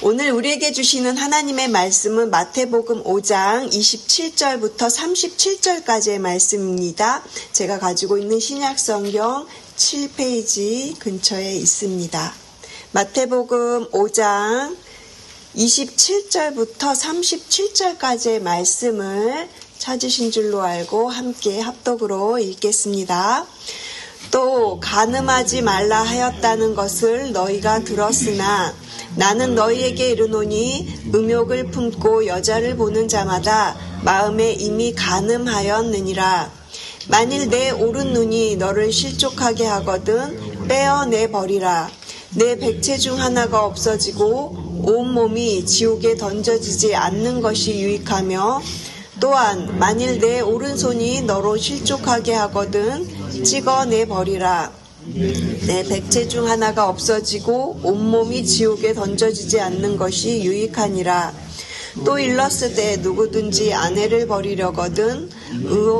오늘 우리에게 주시는 하나님의 말씀은 마태복음 5장 27절부터 37절까지의 말씀입니다. 제가 가지고 있는 신약성경 7페이지 근처에 있습니다. 마태복음 5장 27절부터 37절까지의 말씀을 찾으신 줄로 알고 함께 합독으로 읽겠습니다. 또 간음하지 말라 하였다는 것을 너희가 들었으나 나는 너희에게 이르노니 음욕을 품고 여자를 보는 자마다 마음에 이미 간음하였느니라. 만일 내 오른 눈이 너를 실족하게 하거든 떼어내 버리라. 내 백체 중 하나가 없어지고 온몸이 지옥에 던져지지 않는 것이 유익하며 또한 만일 내 오른손이 너로 실족하게 하거든 찍어내 버리라. 내 백체 중 하나가 없어지고 온몸이 지옥에 던져지지 않는 것이 유익하니라. 또 일렀으되 누구든지 아내를 버리려거든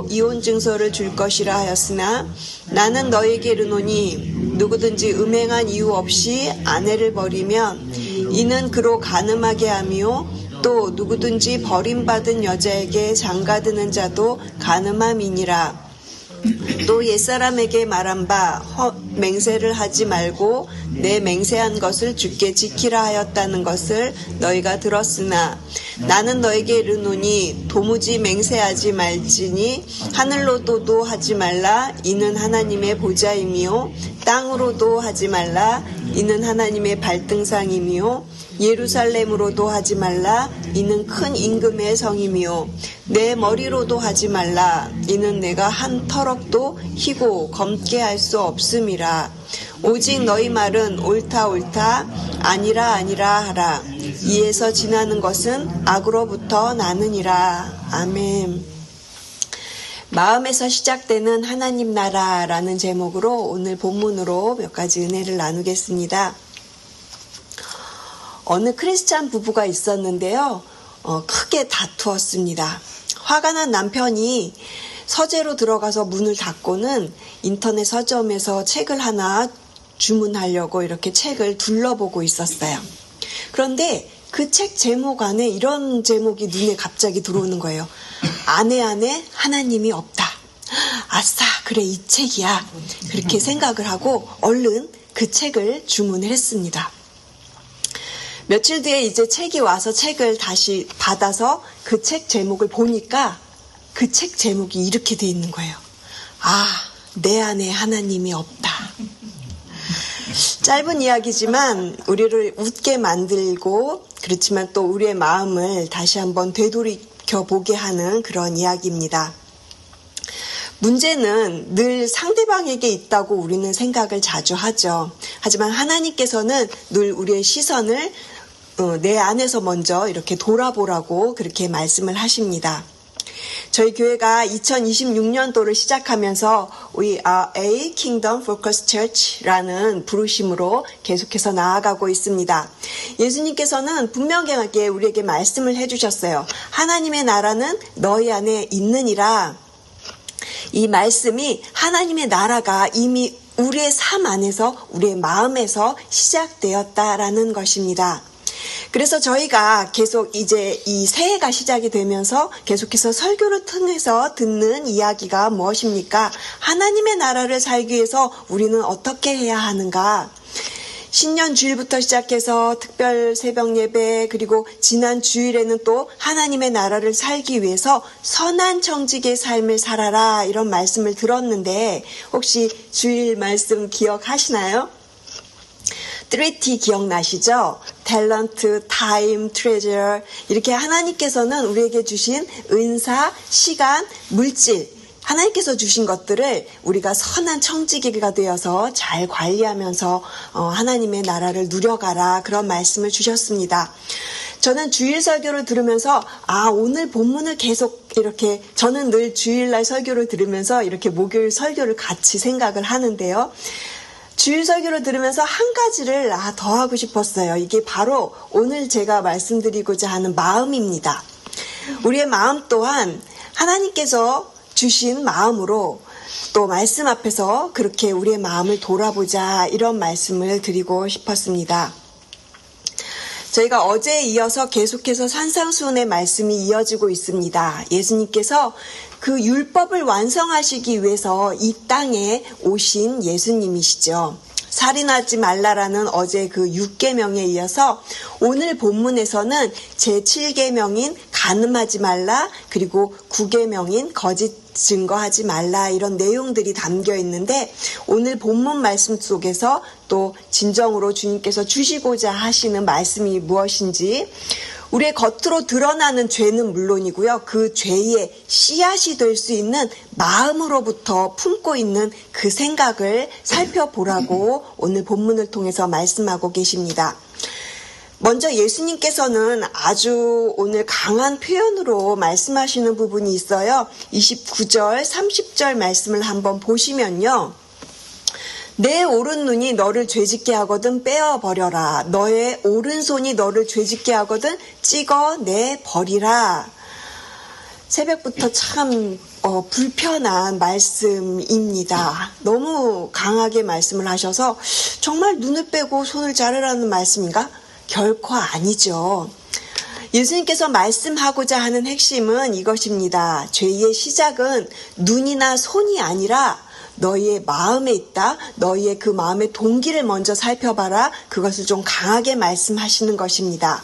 이혼 증서를 줄 것이라 하였으나 나는 너에게 이르노니 누구든지 음행한 이유 없이 아내를 버리면 이는 그로 간음하게 하며 또 누구든지 버림받은 여자에게 장가드는 자도 간음함이니라. 또 옛사람에게 말한 바 맹세를 하지 말고 내 맹세한 것을 주께 지키라 하였다는 것을 너희가 들었으나 나는 너에게 이르노니 도무지 맹세하지 말지니 하늘로도 하지 말라 이는 하나님의 보좌이며 땅으로도 하지 말라 이는 하나님의 발등상이며 예루살렘으로도 하지 말라 이는 큰 임금의 성이며 내 머리로도 하지 말라 이는 내가 한 터럭도 희고 검게 할 수 없음이라. 오직 너희 말은 옳다 옳다 아니라 아니라 하라. 이에서 지나는 것은 악으로부터 나느니라. 아멘. 마음에서 시작되는 하나님 나라라는 제목으로 오늘 본문으로 몇 가지 은혜를 나누겠습니다. 어느 크리스찬 부부가 있었는데요. 크게 다투었습니다. 화가 난 남편이 서재로 들어가서 문을 닫고는 인터넷 서점에서 책을 하나 주문하려고 이렇게 책을 둘러보고 있었어요. 그런데 그 책 제목 안에 이런 제목이 눈에 갑자기 들어오는 거예요. 아내 안에 하나님이 없다. 아싸, 그래 이 책이야. 그렇게 생각을 하고 얼른 그 책을 주문을 했습니다. 며칠 뒤에 이제 책이 와서 책을 다시 받아서 그 책 제목을 보니까 그 책 제목이 이렇게 돼 있는 거예요. 아, 내 안에 하나님이 없다. 짧은 이야기지만 우리를 웃게 만들고 그렇지만 또 우리의 마음을 다시 한번 되돌이켜보게 하는 그런 이야기입니다. 문제는 늘 상대방에게 있다고 우리는 생각을 자주 하죠. 하지만 하나님께서는 늘 우리의 시선을 내 안에서 먼저 이렇게 돌아보라고 그렇게 말씀을 하십니다. 저희 교회가 2026년도를 시작하면서 We are a Kingdom Focused Church라는 부르심으로 계속해서 나아가고 있습니다. 예수님께서는 분명하게 우리에게 말씀을 해주셨어요. 하나님의 나라는 너희 안에 있느니라. 이 말씀이 하나님의 나라가 이미 우리의 삶 안에서 우리의 마음에서 시작되었다라는 것입니다. 그래서 저희가 계속 이제 이 새해가 시작이 되면서 계속해서 설교를 통해서 듣는 이야기가 무엇입니까? 하나님의 나라를 살기 위해서 우리는 어떻게 해야 하는가? 신년 주일부터 시작해서 특별 새벽 예배 그리고 지난 주일에는 또 하나님의 나라를 살기 위해서 선한 청지기의 삶을 살아라 이런 말씀을 들었는데 혹시 주일 말씀 기억하시나요? 3T 기억나시죠? 탤런트, 타임, 트레저 이렇게 하나님께서는 우리에게 주신 은사, 시간, 물질 하나님께서 주신 것들을 우리가 선한 청지기가 되어서 잘 관리하면서 하나님의 나라를 누려가라 그런 말씀을 주셨습니다. 저는 주일 설교를 들으면서 오늘 본문을 계속 이렇게 저는 늘 주일날 설교를 들으면서 이렇게 목요일 설교를 같이 생각을 하는데요. 주일 설교를 들으면서 한 가지를 더 하고 싶었어요. 이게 바로 오늘 제가 말씀드리고자 하는 마음입니다. 우리의 마음 또한 하나님께서 주신 마음으로 또 말씀 앞에서 그렇게 우리의 마음을 돌아보자 이런 말씀을 드리고 싶었습니다. 저희가 어제에 이어서 계속해서 산상수훈의 말씀이 이어지고 있습니다. 예수님께서 그 율법을 완성하시기 위해서 이 땅에 오신 예수님이시죠. 살인하지 말라라는 어제 그 6계명에 이어서 오늘 본문에서는 제7계명인 간음하지 말라, 그리고 9계명인 거짓 증거하지 말라, 이런 내용들이 담겨 있는데, 오늘 본문 말씀 속에서 또 진정으로 주님께서 주시고자 하시는 말씀이 무엇인지, 우리의 겉으로 드러나는 죄는 물론이고요, 그 죄의 씨앗이 될 수 있는 마음으로부터 품고 있는 그 생각을 살펴보라고 오늘 본문을 통해서 말씀하고 계십니다. 먼저 예수님께서는 아주 오늘 강한 표현으로 말씀하시는 부분이 있어요. 29절, 30절 말씀을 한번 보시면요. 내 오른눈이 너를 죄짓게 하거든 빼어버려라. 너의 오른손이 너를 죄짓게 하거든 찍어내버리라. 새벽부터 참 불편한 말씀입니다. 너무 강하게 말씀을 하셔서 정말 눈을 빼고 손을 자르라는 말씀인가? 결코 아니죠. 예수님께서 말씀하고자 하는 핵심은 이것입니다. 죄의 시작은 눈이나 손이 아니라 너희의 마음에 있다. 너희의 그 마음의 동기를 먼저 살펴봐라. 그것을 좀 강하게 말씀하시는 것입니다.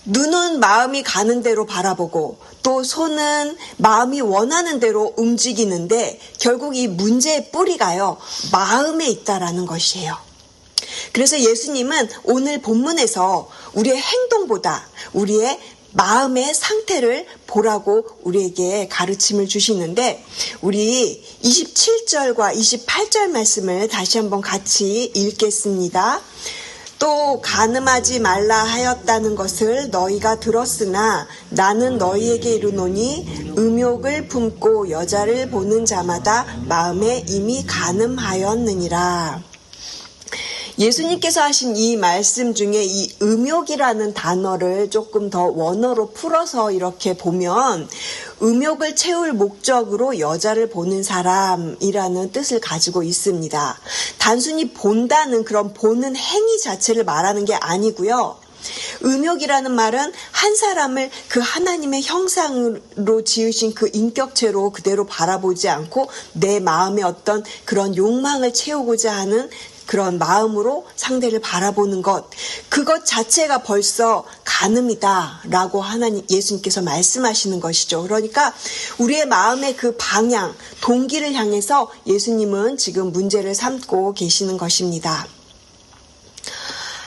눈은 마음이 가는 대로 바라보고 또 손은 마음이 원하는 대로 움직이는데 결국 이 문제의 뿌리가요, 마음에 있다라는 것이에요. 그래서 예수님은 오늘 본문에서 우리의 행동보다 우리의 마음의 상태를 보라고 우리에게 가르침을 주시는데, 우리 27절과 28절 말씀을 다시 한번 같이 읽겠습니다. 또 간음하지 말라 하였다는 것을 너희가 들었으나 나는 너희에게 이르노니 음욕을 품고 여자를 보는 자마다 마음에 이미 간음하였느니라. 예수님께서 하신 이 말씀 중에 이 음욕이라는 단어를 조금 더 원어로 풀어서 이렇게 보면 음욕을 채울 목적으로 여자를 보는 사람이라는 뜻을 가지고 있습니다. 단순히 본다는 그런 보는 행위 자체를 말하는 게 아니고요. 음욕이라는 말은 한 사람을 그 하나님의 형상으로 지으신 그 인격체로 그대로 바라보지 않고 내 마음의 어떤 그런 욕망을 채우고자 하는 그런 마음으로 상대를 바라보는 것, 그것 자체가 벌써 간음이다라고 예수님께서 말씀하시는 것이죠. 그러니까 우리의 마음의 그 방향, 동기를 향해서 예수님은 지금 문제를 삼고 계시는 것입니다.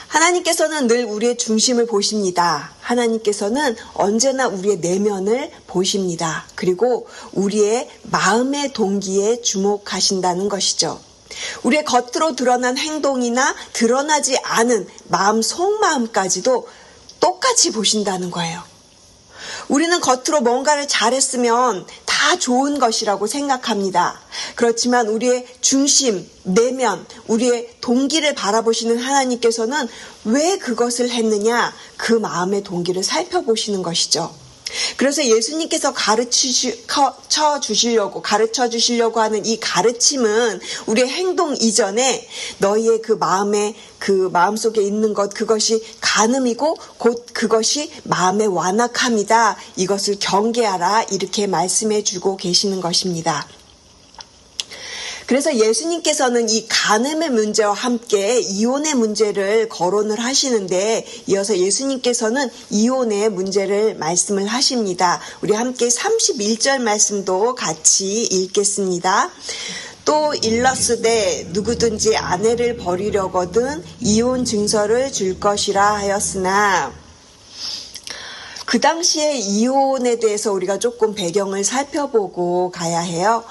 하나님께서는 늘 우리의 중심을 보십니다. 하나님께서는 언제나 우리의 내면을 보십니다. 그리고 우리의 마음의 동기에 주목하신다는 것이죠. 우리의 겉으로 드러난 행동이나 드러나지 않은 마음 속마음까지도 똑같이 보신다는 거예요. 우리는 겉으로 뭔가를 잘했으면 다 좋은 것이라고 생각합니다. 그렇지만 우리의 중심, 내면, 우리의 동기를 바라보시는 하나님께서는 왜 그것을 했느냐, 그 마음의 동기를 살펴보시는 것이죠. 그래서 예수님께서 가르쳐 주시려고 하는 이 가르침은 우리의 행동 이전에 너희의 그 마음속에 있는 것, 그것이 간음이고 곧 그것이 마음의 완악함이다. 이것을 경계하라. 이렇게 말씀해 주고 계시는 것입니다. 그래서 예수님께서는 이 간음의 문제와 함께 이혼의 문제를 거론을 하시는데, 이어서 예수님께서는 이혼의 문제를 말씀을 하십니다. 우리 함께 31절 말씀도 같이 읽겠습니다. 또 일렀으되 누구든지 아내를 버리려거든 이혼 증서를 줄 것이라 하였으나, 그 당시에 이혼에 대해서 우리가 조금 배경을 살펴보고 가야 해요.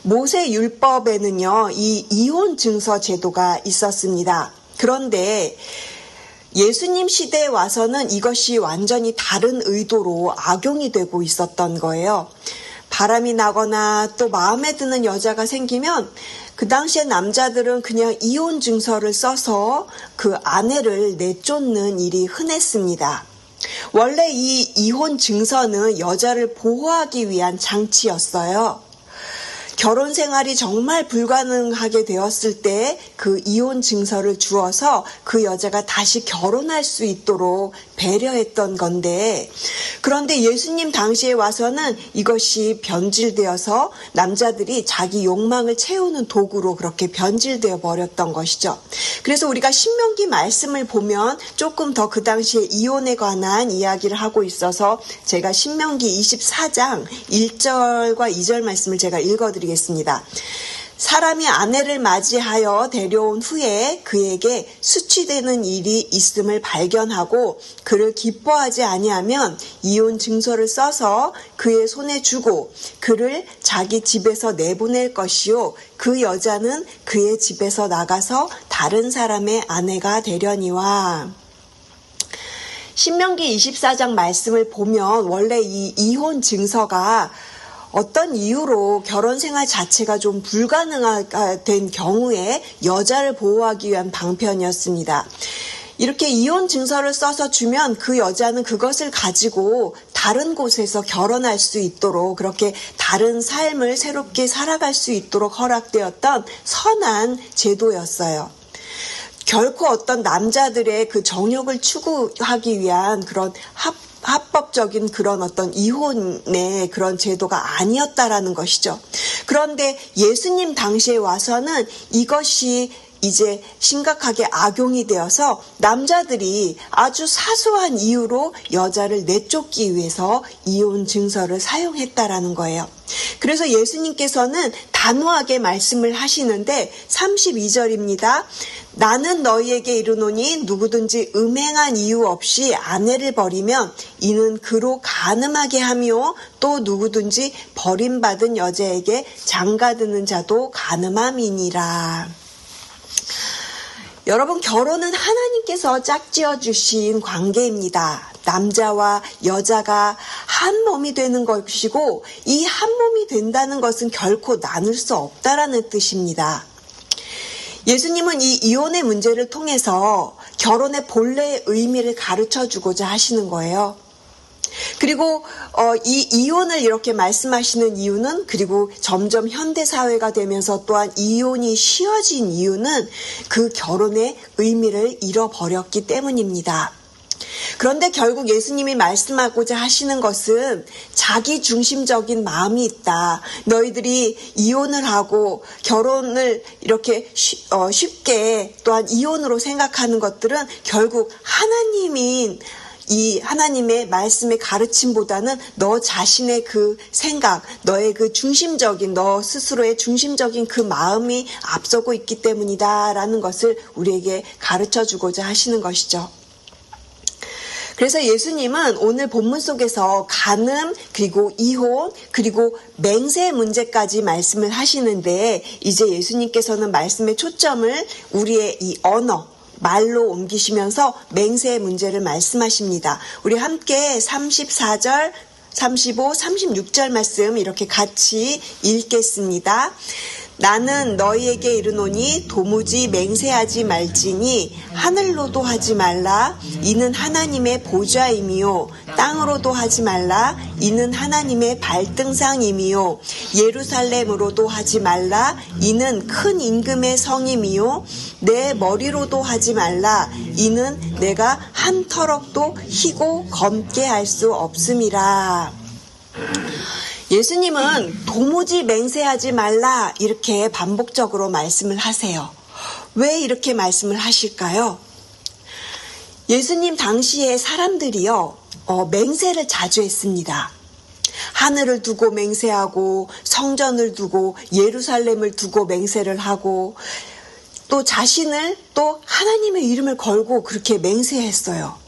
모세 율법에는요, 이 이혼 증서 제도가 있었습니다. 그런데 예수님 시대에 와서는 이것이 완전히 다른 의도로 악용이 되고 있었던 거예요. 바람이 나거나 또 마음에 드는 여자가 생기면 그 당시에 남자들은 그냥 이혼 증서를 써서 그 아내를 내쫓는 일이 흔했습니다. 원래 이 이혼 증서는 여자를 보호하기 위한 장치였어요. 결혼 생활이 정말 불가능하게 되었을 때 그 이혼 증서를 주어서 그 여자가 다시 결혼할 수 있도록 배려했던 건데, 그런데 예수님 당시에 와서는 이것이 변질되어서 남자들이 자기 욕망을 채우는 도구로 그렇게 변질되어 버렸던 것이죠. 그래서 우리가 신명기 말씀을 보면 조금 더 그 당시에 이혼에 관한 이야기를 하고 있어서 제가 신명기 24장 1절과 2절 말씀을 제가 읽어드리겠습니다. 사람이 아내를 맞이하여 데려온 후에 그에게 수치되는 일이 있음을 발견하고 그를 기뻐하지 아니하면 이혼 증서를 써서 그의 손에 주고 그를 자기 집에서 내보낼 것이요 그 여자는 그의 집에서 나가서 다른 사람의 아내가 되려니와. 신명기 24장 말씀을 보면 원래 이 이혼 증서가 어떤 이유로 결혼 생활 자체가 좀 불가능한 경우에 여자를 보호하기 위한 방편이었습니다. 이렇게 이혼 증서를 써서 주면 그 여자는 그것을 가지고 다른 곳에서 결혼할 수 있도록, 그렇게 다른 삶을 새롭게 살아갈 수 있도록 허락되었던 선한 제도였어요. 결코 어떤 남자들의 그 정욕을 추구하기 위한 그런 합법적인 그런 어떤 이혼의 그런 제도가 아니었다라는 것이죠. 그런데 예수님 당시에 와서는 이것이 이제 심각하게 악용이 되어서 남자들이 아주 사소한 이유로 여자를 내쫓기 위해서 이혼 증서를 사용했다라는 거예요. 그래서 예수님께서는 단호하게 말씀을 하시는데 32절입니다. 나는 너희에게 이르노니 누구든지 음행한 이유 없이 아내를 버리면 이는 그로 간음하게 하며 또 누구든지 버림받은 여자에게 장가드는 자도 간음함이니라. 여러분, 결혼은 하나님께서 짝지어 주신 관계입니다. 남자와 여자가 한 몸이 되는 것이고 이 한 몸이 된다는 것은 결코 나눌 수 없다라는 뜻입니다. 예수님은 이 이혼의 문제를 통해서 결혼의 본래의 의미를 가르쳐 주고자 하시는 거예요. 그리고 이 이혼을 이렇게 말씀하시는 이유는, 그리고 점점 현대사회가 되면서 또한 이혼이 쉬워진 이유는 그 결혼의 의미를 잃어버렸기 때문입니다. 그런데 결국 예수님이 말씀하고자 하시는 것은 자기 중심적인 마음이 있다. 너희들이 이혼을 하고 결혼을 이렇게 쉽게 또한 이혼으로 생각하는 것들은 결국 하나님인 이 하나님의 말씀의 가르침보다는 너 자신의 그 생각, 너의 그 중심적인, 너 스스로의 중심적인 그 마음이 앞서고 있기 때문이다라는 것을 우리에게 가르쳐 주고자 하시는 것이죠. 그래서 예수님은 오늘 본문 속에서 간음, 그리고 이혼, 그리고 맹세 문제까지 말씀을 하시는데, 이제 예수님께서는 말씀의 초점을 우리의 이 언어, 말로 옮기시면서 맹세의 문제를 말씀하십니다. 우리 함께 34절, 35, 36절 말씀 이렇게 같이 읽겠습니다. 나는 너희에게 이르노니 도무지 맹세하지 말지니 하늘로도 하지 말라 이는 하나님의 보좌임이요 땅으로도 하지 말라 이는 하나님의 발등상임이요 예루살렘으로도 하지 말라 이는 큰 임금의 성임이요 내 머리로도 하지 말라 이는 내가 한 터럭도 희고 검게 할 수 없음이라. 예수님은 도무지 맹세하지 말라 이렇게 반복적으로 말씀을 하세요. 왜 이렇게 말씀을 하실까요? 예수님 당시에 사람들이요, 맹세를 자주 했습니다. 하늘을 두고 맹세하고 성전을 두고 예루살렘을 두고 맹세를 하고 또 자신을 또 하나님의 이름을 걸고 그렇게 맹세했어요.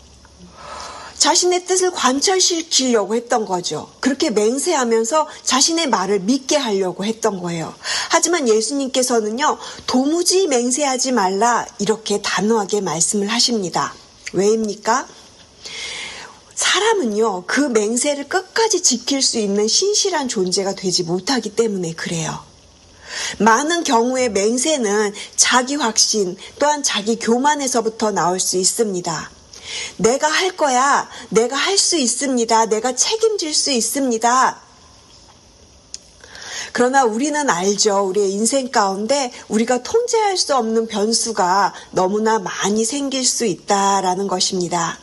자신의 뜻을 관철시키려고 했던 거죠. 그렇게 맹세하면서 자신의 말을 믿게 하려고 했던 거예요. 하지만 예수님께서는요, 도무지 맹세하지 말라 이렇게 단호하게 말씀을 하십니다. 왜입니까? 사람은요, 그 맹세를 끝까지 지킬 수 있는 신실한 존재가 되지 못하기 때문에 그래요. 많은 경우에 맹세는 자기 확신 또한 자기 교만에서부터 나올 수 있습니다. 내가 할 거야. 내가 할 수 있습니다. 내가 책임질 수 있습니다. 그러나 우리는 알죠. 우리의 인생 가운데 우리가 통제할 수 없는 변수가 너무나 많이 생길 수 있다라는 것입니다.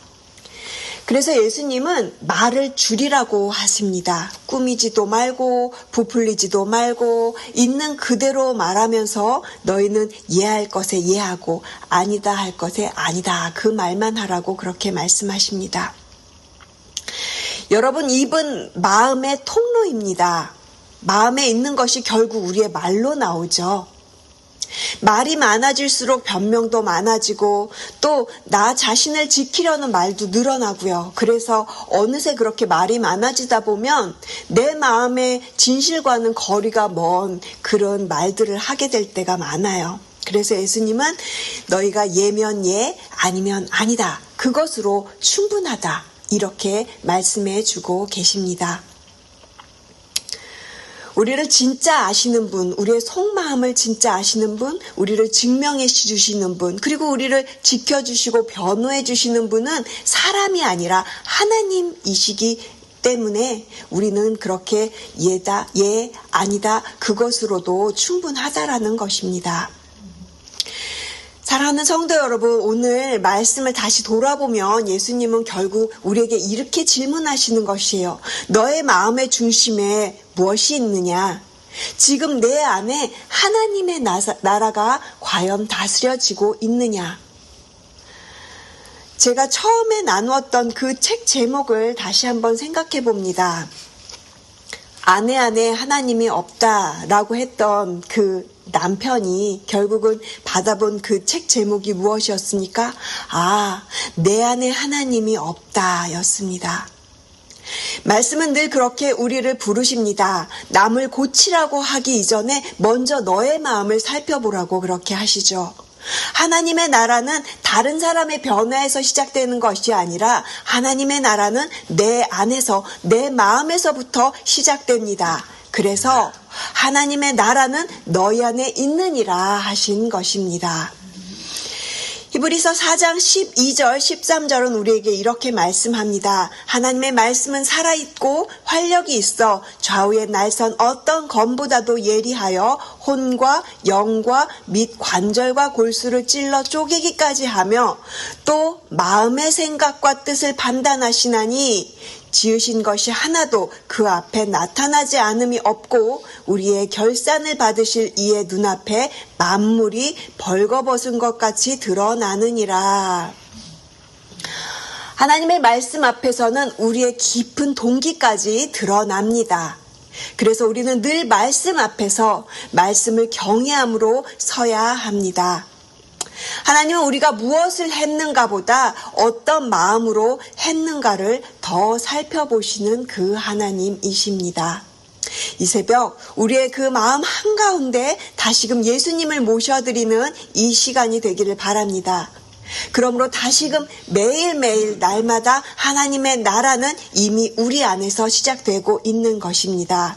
그래서 예수님은 말을 줄이라고 하십니다. 꾸미지도 말고 부풀리지도 말고 있는 그대로 말하면서 너희는 이해할 것에 이해하고 아니다 할 것에 아니다 그 말만 하라고 그렇게 말씀하십니다. 여러분, 입은 마음의 통로입니다. 마음에 있는 것이 결국 우리의 말로 나오죠. 말이 많아질수록 변명도 많아지고 또 나 자신을 지키려는 말도 늘어나고요. 그래서 어느새 그렇게 말이 많아지다 보면 내 마음의 진실과는 거리가 먼 그런 말들을 하게 될 때가 많아요. 그래서 예수님은 너희가 예면 예, 아니면 아니다. 그것으로 충분하다. 이렇게 말씀해 주고 계십니다. 우리를 진짜 아시는 분, 우리의 속마음을 진짜 아시는 분, 우리를 증명해 주시는 분, 그리고 우리를 지켜주시고 변호해 주시는 분은 사람이 아니라 하나님이시기 때문에 우리는 그렇게 예다, 예, 아니다, 그것으로도 충분하다라는 것입니다. 사랑하는 성도 여러분, 오늘 말씀을 다시 돌아보면 예수님은 결국 우리에게 이렇게 질문하시는 것이에요. 너의 마음의 중심에 무엇이 있느냐? 지금 내 안에 하나님의 나라가 과연 다스려지고 있느냐? 제가 처음에 나누었던 그 책 제목을 다시 한번 생각해 봅니다. 아내 안에 하나님이 없다라고 했던 그 남편이 결국은 받아본 그 책 제목이 무엇이었습니까? 내 안에 하나님이 없다였습니다. 말씀은 늘 그렇게 우리를 부르십니다. 남을 고치라고 하기 이전에 먼저 너의 마음을 살펴보라고 그렇게 하시죠. 하나님의 나라는 다른 사람의 변화에서 시작되는 것이 아니라 하나님의 나라는 내 안에서 내 마음에서부터 시작됩니다. 그래서 하나님의 나라는 너희 안에 있느니라 하신 것입니다. 히브리서 4장 12절 13절은 우리에게 이렇게 말씀합니다. 하나님의 말씀은 살아있고 활력이 있어 좌우에 날선 어떤 검보다도 예리하여 혼과 영과 및 관절과 골수를 찔러 쪼개기까지 하며 또 마음의 생각과 뜻을 판단하시나니 지으신 것이 하나도 그 앞에 나타나지 않음이 없고 우리의 결산을 받으실 이의 눈앞에 만물이 벌거벗은 것 같이 드러나느니라. 하나님의 말씀 앞에서는 우리의 깊은 동기까지 드러납니다. 그래서 우리는 늘 말씀 앞에서 말씀을 경외함으로 서야 합니다. 하나님은 우리가 무엇을 했는가 보다 어떤 마음으로 했는가를 더 살펴보시는 그 하나님이십니다. 이 새벽 우리의 그 마음 한가운데 다시금 예수님을 모셔드리는 이 시간이 되기를 바랍니다. 그러므로 다시금 매일매일 날마다 하나님의 나라는 이미 우리 안에서 시작되고 있는 것입니다.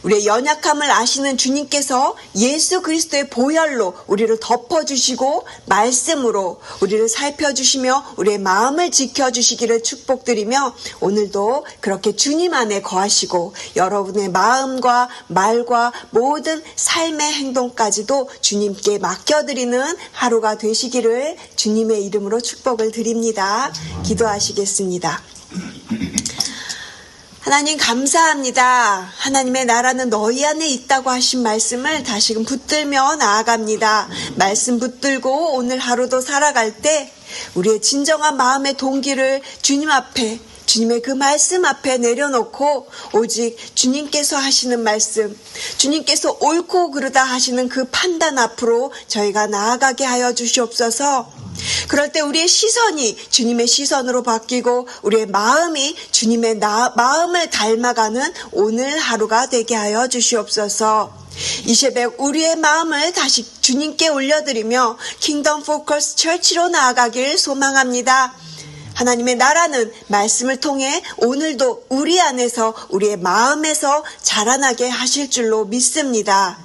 우리의 연약함을 아시는 주님께서 예수 그리스도의 보혈로 우리를 덮어주시고 말씀으로 우리를 살펴주시며 우리의 마음을 지켜주시기를 축복드리며 오늘도 그렇게 주님 안에 거하시고 여러분의 마음과 말과 모든 삶의 행동까지도 주님께 맡겨드리는 하루가 되시기를 주님의 이름으로 축복을 드립니다. 기도하시겠습니다. 하나님 감사합니다. 하나님의 나라는 너희 안에 있다고 하신 말씀을 다시금 붙들며 나아갑니다. 말씀 붙들고 오늘 하루도 살아갈 때 우리의 진정한 마음의 동기를 주님 앞에 주님의 그 말씀 앞에 내려놓고 오직 주님께서 하시는 말씀, 주님께서 옳고 그르다 하시는 그 판단 앞으로 저희가 나아가게 하여 주시옵소서. 그럴 때 우리의 시선이 주님의 시선으로 바뀌고 우리의 마음이 주님의 마음을 닮아가는 오늘 하루가 되게 하여 주시옵소서. 이 새벽 우리의 마음을 다시 주님께 올려드리며 킹덤 포커스 처치로 나아가길 소망합니다. 하나님의 나라는 말씀을 통해 오늘도 우리 안에서 우리의 마음에서 자라나게 하실 줄로 믿습니다.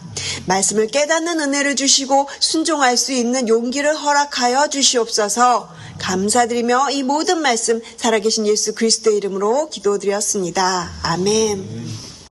말씀을 깨닫는 은혜를 주시고 순종할 수 있는 용기를 허락하여 주시옵소서. 감사드리며 이 모든 말씀 살아계신 예수 그리스도의 이름으로 기도드렸습니다. 아멘.